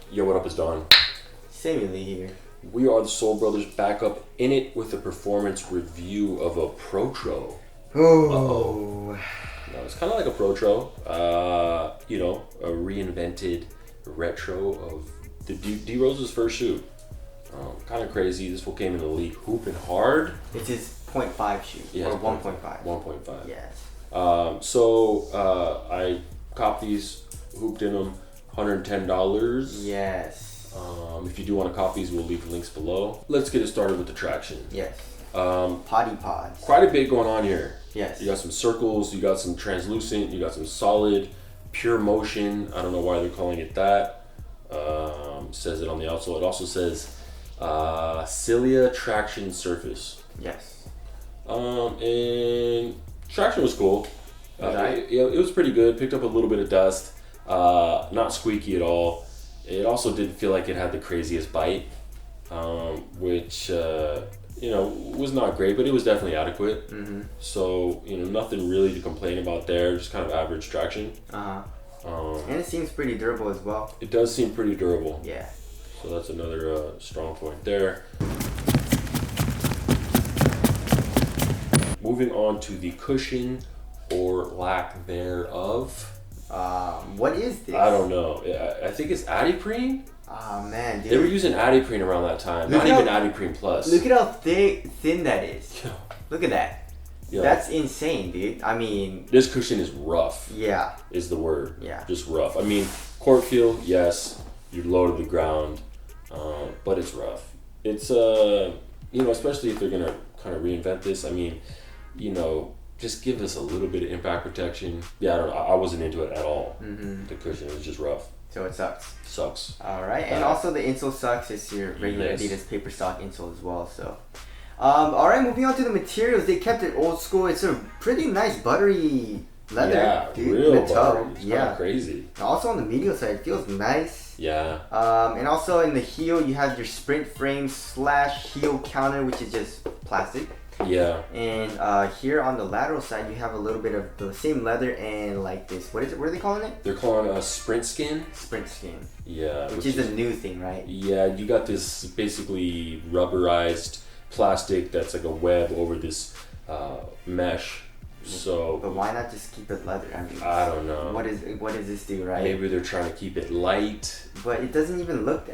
Yo, what up, is Don? Samuel here. We are the Soul Brothers, back up in it with a performance review of a Protro. Oh. Now, it's kind of like a Protro, a reinvented retro of the D Rose's first shoe. Kind of crazy. This one came in the league hooping hard. It's his 0.5 shoe, Yeah, or 1.5. 1.5. Yes. So I copped these, hooped in them, $110. Yes. If you do want to copy these, we'll leave the links below. Let's get it started with the traction. Yes. Potty pods. Quite a bit going on here. Yes. You got some circles, you got some translucent, you got some solid, pure motion. I don't know why they're calling it that. Says it on the outsole. It also says cilia traction surface. Yes. And traction was cool. Right. It was pretty good. Picked up a little bit of dust. Not squeaky at all. It also didn't feel like it had the craziest bite, which was not great, but it was definitely adequate. Mm-hmm. So nothing really to complain about there. Just kind of average traction. And it seems pretty durable as well. It does seem pretty durable. Yeah. So that's another strong point there. Moving on to the cushion or lack thereof. What is this? I don't know. I think it's Adiprene. Oh man, dude. They were using Adiprene around that time. Not even Adiprene Plus. Look at how thin that is. Look at that. Yeah. That's insane, dude. I mean, this cushion is rough. Yeah. Is the word. Yeah. Just rough. I mean, court feel, yes. You're low to the ground, but it's rough. It's especially if they're gonna kind of reinvent this. I mean, just give us a little bit of impact protection. Yeah, I wasn't into it at all. Mm-hmm. The cushion was just rough. So it sucks. Sucks. All right, and also the insole sucks. It's your regular Adidas paper stock insole as well. So, all right, moving on to the materials. They kept it old school. It's a pretty nice buttery leather. Yeah, dude, real the toe. buttery. It's kind of crazy. And also on the medial side, it feels nice. Yeah. And also in the heel, you have your sprint frame / heel counter, which is just plastic. Yeah. And here on the lateral side, you have a little bit of the same leather and like this. What is it? What are they calling it? They're calling it a sprint skin. Sprint skin. Yeah. Which is a new thing, right? Yeah, you got this basically rubberized plastic that's like a web over this mesh. So. But why not just keep it leather? I mean, I don't know. What does this do, right? Maybe they're trying to keep it light. But it doesn't even look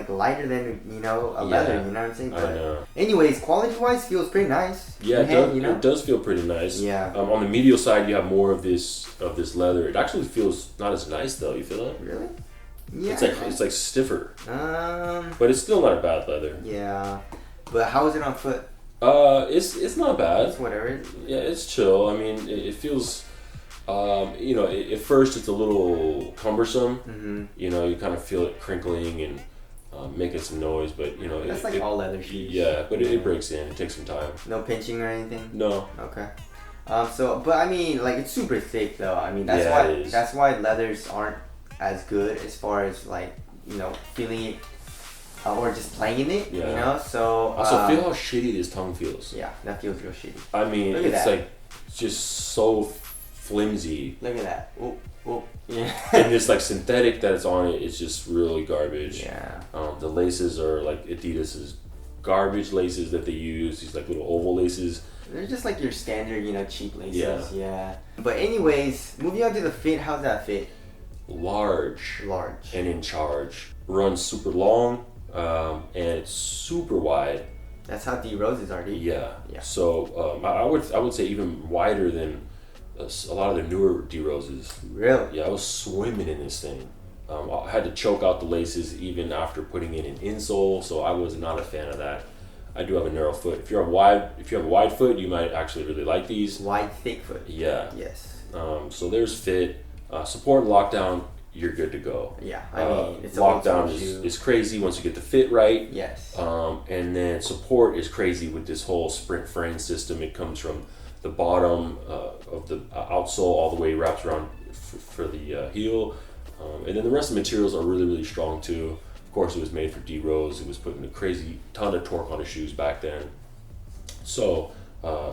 lighter than a leather. You know what I'm saying? But I know. Anyways, quality-wise, feels pretty nice. Yeah, it does feel pretty nice. Yeah. On the medial side, you have more of this leather. It actually feels not as nice though. You feel that? Really? Yeah. It's like stiffer. But it's still not a bad leather. Yeah. But how is it on foot? It's not bad. It's whatever. Yeah, it's chill. I mean, it feels, at first it's a little cumbersome. Mm-hmm. You kind of feel it crinkling and making some noise, but that's like all leather shoes. Yeah, but it breaks in. It takes some time. No pinching or anything. No. Okay. But I mean, it's super thick though. I mean, that's why leathers aren't as good as far as feeling it. Or just playing in it, so... Also, feel how shitty this tongue feels. Yeah, that feels real shitty. I mean, it's just so flimsy. Look at that. Oh, yeah. And this, synthetic that it's on it is just really garbage. Yeah. The laces are, Adidas's garbage laces that they use. These, little oval laces. They're just, your standard, cheap laces. Yeah. But anyways, moving on to the fit. How's that fit? Large. And in charge. Runs super long. And it's super wide. That's how D Roses are, dude. Yeah. So I would say even wider than a lot of the newer D Roses. Really? Yeah, I was swimming in this thing. I had to choke out the laces even after putting in an insole, so I was not a fan of that. I do have a narrow foot. If you have a wide foot, you might actually really like these. Wide, thick foot. Yeah. Yes. So there's fit, support, and lockdown. You're good to go. Yeah, I mean, it's lockdown is crazy once you get the fit right. Yes. And then support is crazy with this whole sprint frame system. It comes from the bottom of the outsole all the way wraps around for the heel. And then the rest of the materials are really, really strong too. Of course, it was made for D Rose. It was putting a crazy ton of torque on the shoes back then. So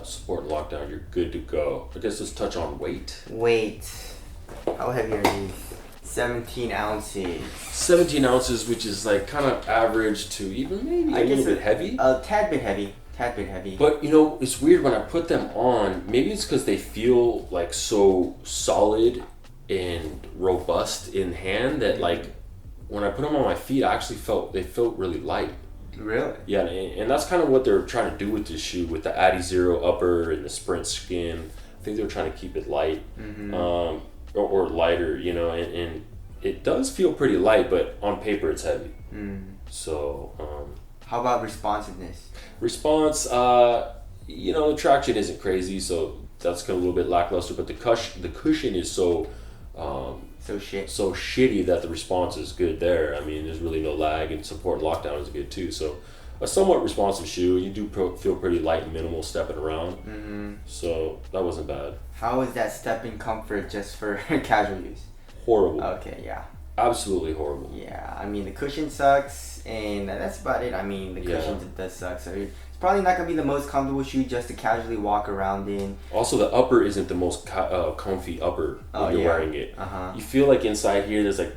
support and lockdown, you're good to go. I guess let's touch on weight. Weight. How heavy are these? 17 ounces. 17 ounces, which is like kind of average to even maybe a little bit heavy. A tad bit heavy. But it's weird when I put them on. Maybe it's because they feel like so solid and robust in hand that like when I put them on my feet, I actually felt really light. Really? Yeah, and that's kind of what they're trying to do with this shoe, with the Adi Zero upper and the Sprint skin. I think they're trying to keep it light, or lighter, and it does feel pretty light, but on paper it's heavy. So. How about responsiveness? Response, the traction isn't crazy, so that's kind of a little bit lackluster. But the cushion is so shitty that the response is good there. I mean, there's really no lag, and support lockdown is good too. So a somewhat responsive shoe. You do feel pretty light and minimal stepping around. So that wasn't bad. How is that stepping comfort just for casual use? Horrible. Okay, yeah. Absolutely horrible. Yeah, I mean the cushion sucks, and that's about it. I mean the cushion does suck, so it's probably not gonna be the most comfortable shoe just to casually walk around in. Also, the upper isn't the most comfy upper when you're wearing it. You feel like inside here there's like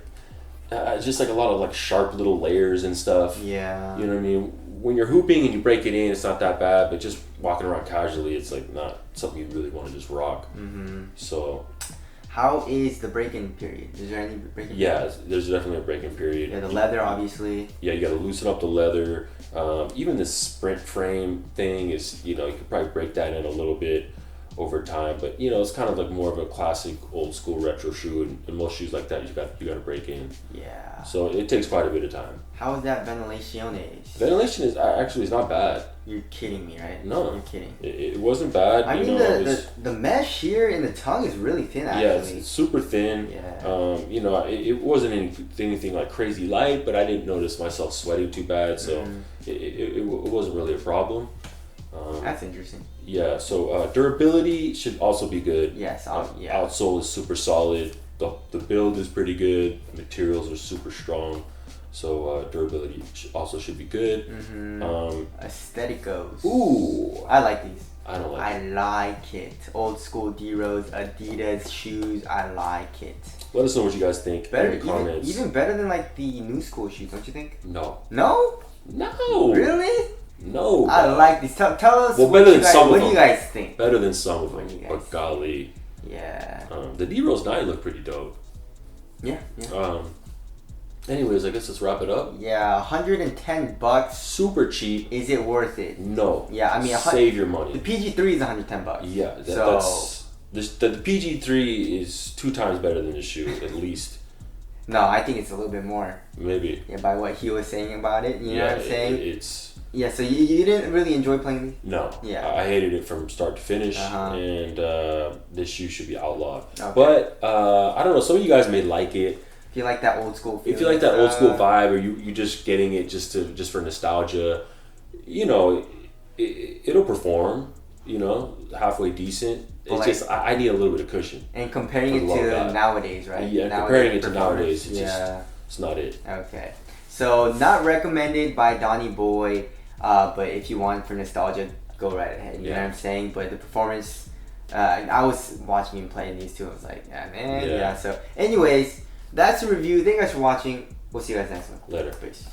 just like a lot of like sharp little layers and stuff. Yeah. You know what I mean? When you're hooping and you break it in, it's not that bad, but just walking around casually, it's like not something you really want to just rock. So. How is the break-in period? Is there any break-in period? Yeah, there's definitely a break-in period. Yeah, the leather, obviously. Yeah, you got to loosen up the leather. Even this Sprint frame thing is, you could probably break that in a little bit over time. But, it's kind of like more of a classic old school retro shoe. And most shoes like that, you got to break in. Yeah. So it takes quite a bit of time. How is that ventilation? Ventilation is not bad. You're kidding me, right? No. You're kidding. It wasn't bad. I mean, the mesh here in the tongue is really thin, actually. Yeah, it's super thin. Yeah. It wasn't anything like crazy light, but I didn't notice myself sweating too bad, so it wasn't really a problem. That's interesting. Yeah, so durability should also be good. Yes, outsole is super solid. The build is pretty good. The materials are super strong. So durability also should be good. Aestheticos. Ooh. I like these. I don't like it. I like it. Old school D-Rose, Adidas shoes. I like it. Let us know what you guys think in the comments. Even better than like the new school shoes, don't you think? No. No? No. Really? No. I like these. Tell us what do you guys think? Better than some of them. But golly. Yeah. The D-Rose 9 look pretty dope. Yeah. Anyways, I guess let's wrap it up. Yeah, $110. Super cheap. Is it worth it? No. Yeah, I mean, save your money. The PG3 is $110. Yeah, the PG3 is 2 times better than the shoe, at least. No, I think it's a little bit more. Maybe. Yeah, by what he was saying about it. You know what I'm saying? Yeah, so you didn't really enjoy playing these? No. Yeah. I hated it from start to finish, and this shoe should be outlawed. Okay. But I don't know. Some of you guys may like it. If you like that old school feel. If you like that old school vibe, or you just getting it just for nostalgia, it'll perform. Halfway decent. It's just I need a little bit of cushion. And comparing it to nowadays, right? Yeah, comparing it to nowadays, it's not it. Okay. So not recommended by Donnie Boy, but if you want for nostalgia, go right ahead. You know what I'm saying? But the performance, I was watching him playing these two. I was like, yeah. So anyways, that's the review. Thank you guys for watching. We'll see you guys next one. Later. Peace.